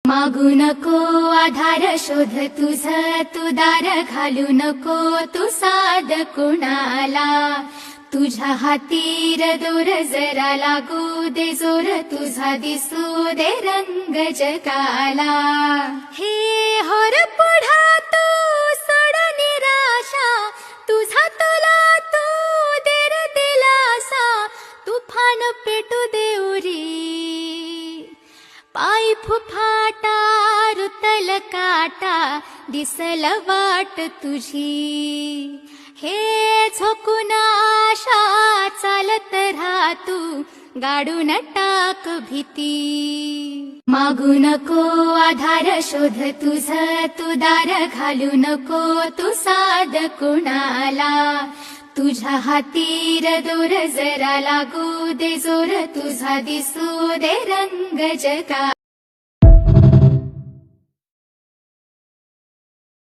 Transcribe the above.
मागू नको आधार शोध तुझ तू दार घालू नको तू साध कुणाला तुझ्या हातीर दोर जरा लागू दे जोर तुझा दिसू दे रंग जगाला हे होर पुढा तू सोड निराशा तुझा तुला तू देर दिलासा तुफान पेटू देउरी पाय फुफाटा रुतल काटा दिसल वाट तुझी हे झोकून आशा चालत राहा तू गाडून टाक भीती मागू नको आधार शोध तुझ तू दार घालू नको तू साध कुणाला तुझ्या हातीर दोर जरा लागू दे जोर तुझा दिसू दे रंग जगा